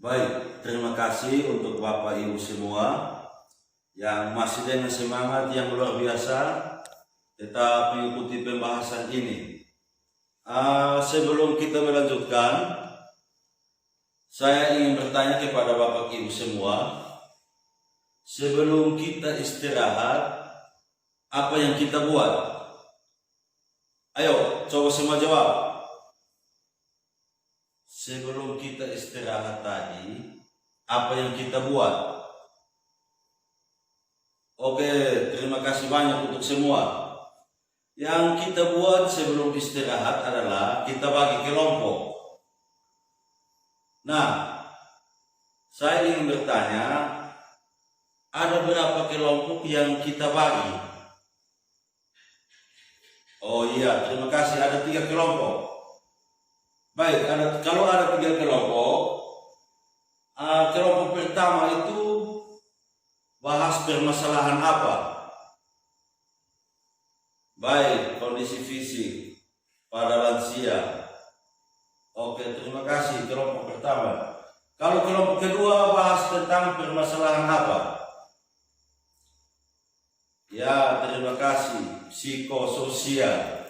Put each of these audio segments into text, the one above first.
Baik, terima kasih untuk Bapak Ibu semua yang masih dengan semangat yang luar biasa tetap mengikuti pembahasan ini. Sebelum kita melanjutkan, saya ingin bertanya kepada Bapak Ibu semua, sebelum kita istirahat, apa yang kita buat? Ayo, coba semua jawab. Sebelum kita istirahat tadi, apa yang kita buat? Oke, terima kasih banyak untuk semua. Yang kita buat sebelum istirahat adalah kita bagi kelompok. Nah, saya ingin bertanya, ada berapa kelompok yang kita bagi? Oh iya, terima kasih, ada 3 kelompok. Baik, kalau ada 3 kelompok, kelompok pertama itu bahas permasalahan apa? Baik, kondisi fisik pada lansia. Oke, terima kasih kelompok pertama. Kalau kelompok kedua bahas tentang permasalahan apa? Ya, terima kasih, psikososial.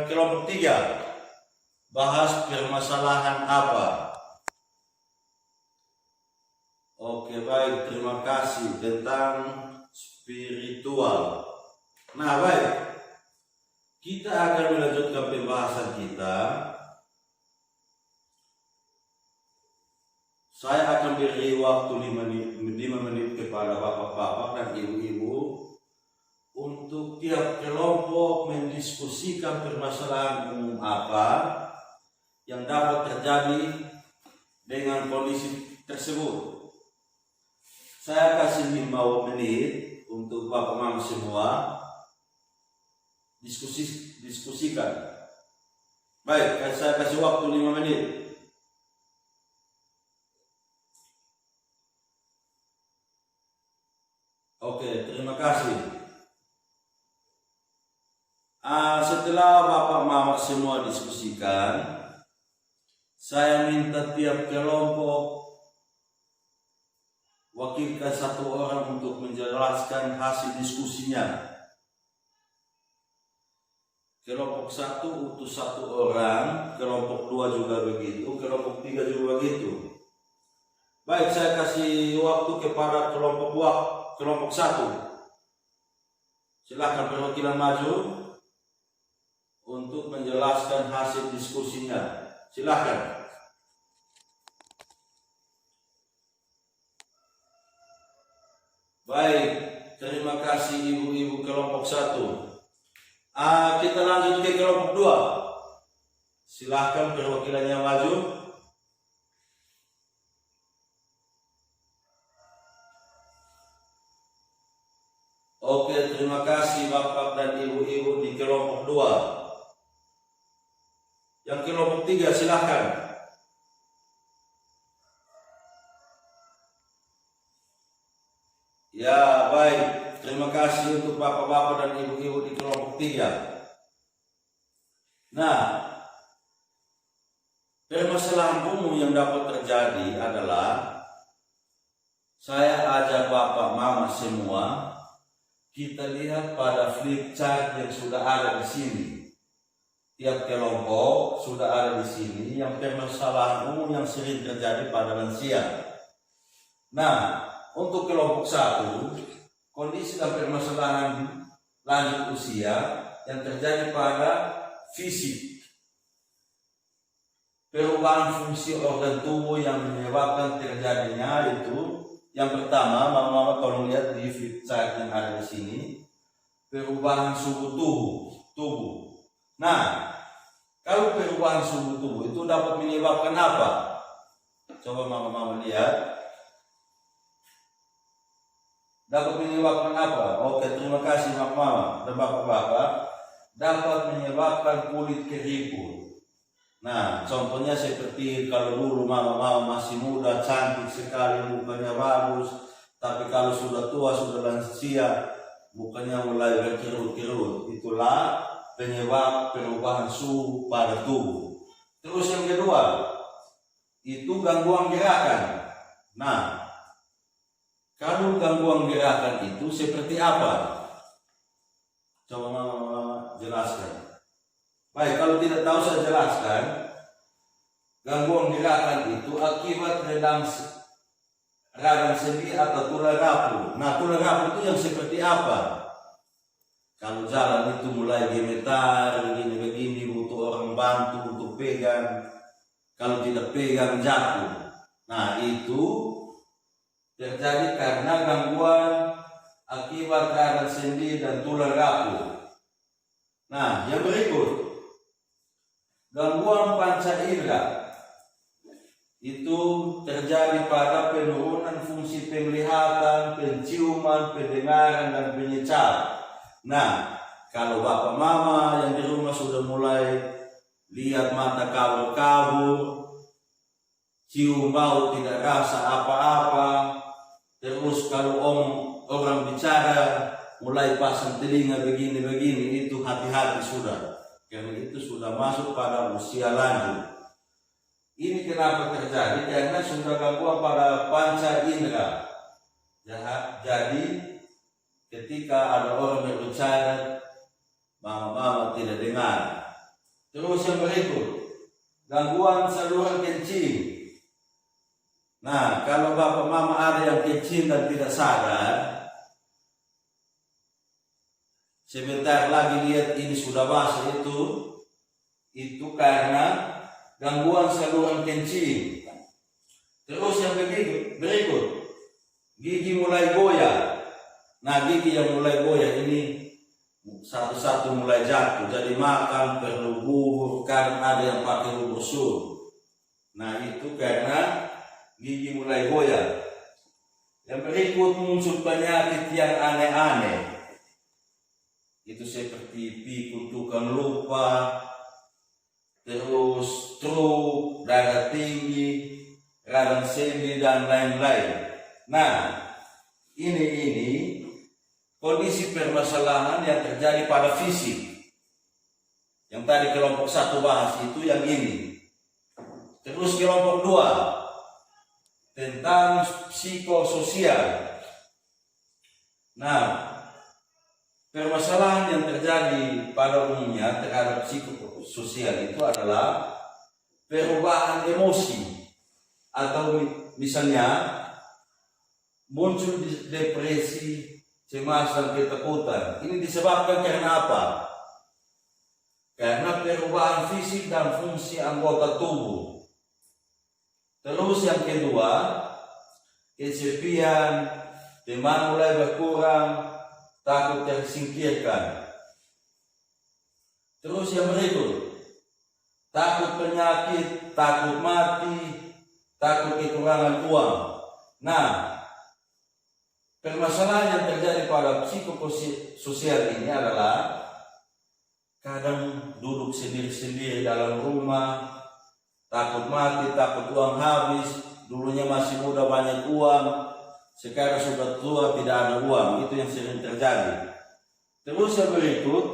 Kelompok 3 bahas permasalahan apa? Oke, baik, terima kasih, tentang spiritual. Nah, baik, kita akan melanjutkan pembahasan kita. Saya akan beri waktu 5 menit kepada bapak-bapak dan ibu-ibu untuk tiap kelompok mendiskusikan permasalahan umum apa yang dapat terjadi dengan kondisi tersebut. Saya kasih 5 menit untuk bapak mama semua diskusikan. Baik, saya kasih waktu 5 menit. Oke, terima kasih. Setelah bapak mama semua diskusikan, saya minta tiap kelompok wakilkan 1 orang untuk menjelaskan hasil diskusinya. Kelompok 1 utus 1 orang, kelompok 2 juga begitu, kelompok 3 juga begitu. Baik, saya kasih waktu kepada kelompok 1. Silakan perwakilan maju untuk menjelaskan hasil diskusinya. Silakan. Baik, terima kasih ibu-ibu kelompok 1. Kita lanjut ke kelompok 2. Silakan perwakilannya maju. Oke, terima kasih bapak dan ibu-ibu di kelompok 2. Yang kelompok 3 silakan. Ya, baik. Terima kasih untuk bapak-bapak dan ibu-ibu di kelompok 3. Nah, permasalahan umum yang dapat terjadi adalah saya ajak bapak mama semua, kita lihat pada flip chart yang sudah ada di sini. Tiap kelompok sudah ada di sini yang permasalahan umum yang sering terjadi pada lansia. Nah, untuk kelompok 1, kondisi dan permasalahan lanjut usia yang terjadi pada fisik. Perubahan fungsi organ tubuh yang menyebabkan terjadinya itu yang pertama, mama kalau lihat di flip chart yang ada di sini, perubahan suhu tubuh. Nah, kalau perubahan suhu tubuh itu dapat menyebabkan apa? Coba mama lihat. Dapat menyebabkan apa? Oke, terima kasih mama dan bapak-bapak. Dapat menyebabkan kulit keriput. Nah, contohnya seperti kalau dulu mama masih muda, cantik sekali, mukanya bagus. Tapi kalau sudah tua, sudah lansia, mukanya mulai berkerut-kerut. Itulah penyebab perubahan suhu pada tubuh. Terus yang kedua, itu gangguan gerakan. Nah, kalau gangguan gerakan itu seperti apa? Coba Mama jelaskan. Baik, kalau tidak tahu saya jelaskan. Gangguan gerakan itu akibat radang sendi atau tulang rapuh. Nah, tulang rapuh itu yang seperti apa? Kalau jalan itu mulai gemetar, begini-begini, butuh orang bantu untuk pegang. Kalau tidak pegang jatuh. Nah, itu terjadi karena gangguan akibat radang sendi dan tulang rapuh. Nah, yang berikut, gangguan panca indera itu terjadi pada penurunan fungsi penglihatan, penciuman, pendengaran, dan pengecapan. Nah, kalau bapak mama yang di rumah sudah mulai lihat mata kabur-kabur, cium bau tidak rasa apa-apa, terus kalau orang bicara mulai pasang telinga begini-begini, itu hati-hati sudah, karena itu sudah masuk pada usia lanjut. Ini kenapa terjadi? Karena sudah gangguan pada panca indera. Jadi ketika ada orang yang berbicara, mama tidak dengar. Terus yang berikut, gangguan saluran kencing. Nah, kalau bapak mama ada yang kencing dan tidak sadar, sebentar lagi lihat ini sudah basah, itu karena gangguan saluran kencing. Terus yang berikut, gigi mulai goyah. Nah, gigi yang mulai goyah ini satu-satu mulai jatuh. Jadi makan perlu bubur, kadang ada yang pakai bubur sur. Nah, itu karena gigi mulai goyah. Yang berikut, muncul penyakit yang aneh-aneh. Itu seperti pikun, tukang lupa, terus stroke, darah tinggi, radang sendi, dan lain-lain. Nah, ini kondisi permasalahan yang terjadi pada fisik. Yang tadi kelompok 1 bahas itu yang ini. Terus kelompok 2 tentang psikososial. Nah, permasalahan yang terjadi pada umumnya terhadap psikososial itu adalah perubahan emosi, atau misalnya muncul depresi, cemas, dan ketakutan. Ini disebabkan karena apa? Karena perubahan fisik dan fungsi anggota tubuh. Terus yang kedua, kesepian, teman mulai berkurang, takut tersingkirkan. Terus yang berikut, takut penyakit, takut mati, takut kekurangan uang. Nah, permasalahan yang terjadi pada psikososial ini adalah kadang duduk sendiri-sendiri dalam rumah, takut mati, takut uang habis. Dulunya masih muda banyak uang, sekarang sudah tua tidak ada uang. Itu yang sering terjadi. Terus yang berikut,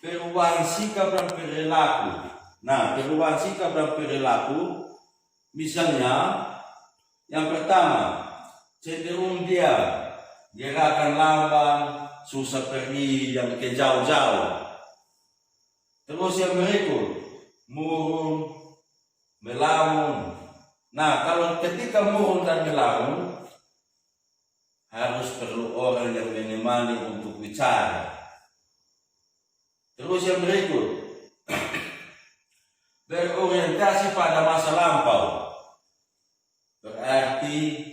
perubahan sikap dan perilaku. Nah, perubahan sikap dan perilaku, misalnya yang pertama, cenderung diam, gerakan lamban, susah pergi yang ke jauh-jauh. Terus yang berikut, murung, melamun. Nah, kalau ketika murung dan melamun, harus perlu orang yang menemani untuk bicara. Terus yang berikut, berorientasi pada masa lampau. Berarti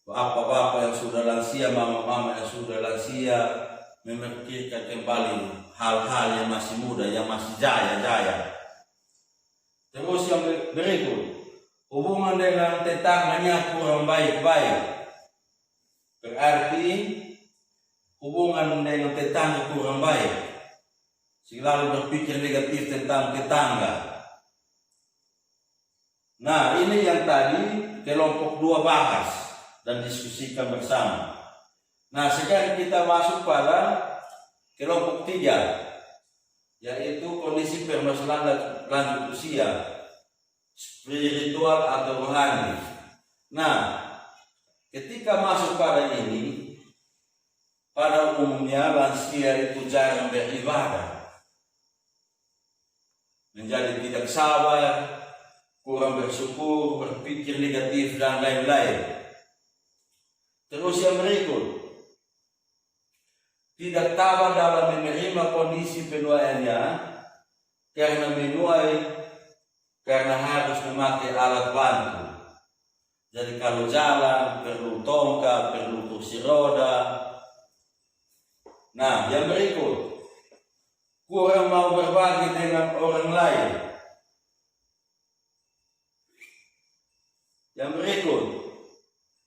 bapak-bapak yang sudah lansia, mama-mama yang sudah lansia, memikirkan kembali hal-hal yang masih muda, yang masih jaya-jaya. Terus yang berikut, hubungan dengan tetangganya kurang baik-baik. Berarti hubungan dengan tetangga kurang baik. Selalu berpikir negatif tentang tetangga. Nah, ini yang tadi kelompok 2 bahas dan diskusikan bersama. Nah, sekarang kita masuk pada kelompok 3, yaitu kondisi permasalahan lanjut usia. spiritual atau rohani. Nah, ketika masuk pada ini, pada umumnya lansia itu jarang beribadah, menjadi tidak sabar, kurang bersyukur, berpikir negatif, dan lain-lain. Terus yang berikut, tidak tabah dalam menerima kondisi penuaiannya karena harus memakai alat bantu. Jadi kalau jalan perlu tongkat, perlu kursi roda. Nah, yang berikut, kurang mau berbagi dengan orang lain. Yang berikut,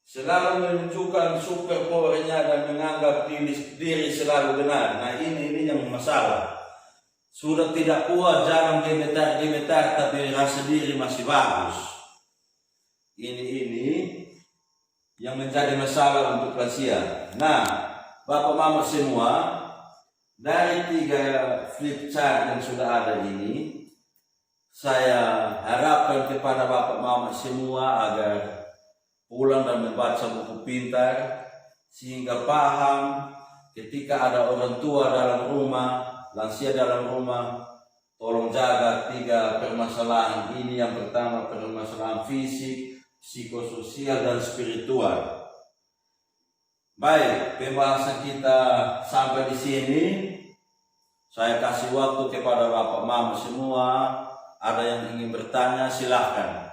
selalu menunjukkan super powernya dan menganggap diri selalu benar. Nah, ini yang masalah. Sudah tidak kuat, jangan gemetar, tapi rasa diri masih bagus. Ini yang menjadi masalah untuk lansia. Nah, Bapak Mama semua, dari 3 flip chart yang sudah ada ini, saya harapkan kepada Bapak Mama semua agar pulang dan membaca buku pintar, sehingga paham ketika ada orang tua dalam rumah, lansia dalam rumah, tolong jaga 3 permasalahan ini. Yang pertama, permasalahan fisik, psikososial, dan spiritual. Baik, pembahasan kita sampai di sini. Saya kasih waktu kepada Bapak Mama semua. Ada yang ingin bertanya, silahkan.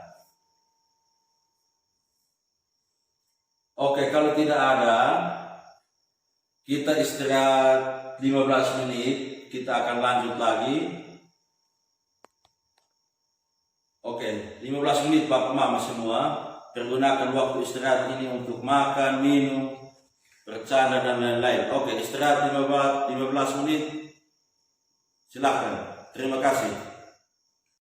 Oke, kalau tidak ada, kita istirahat 15 menit. Kita akan lanjut lagi. Oke, 15 menit Bapak Mama semua. Pergunakan waktu istirahat ini untuk makan, minum, bercanda, dan lain-lain. Oke, istirahat 15 menit. Silahkan. Terima kasih.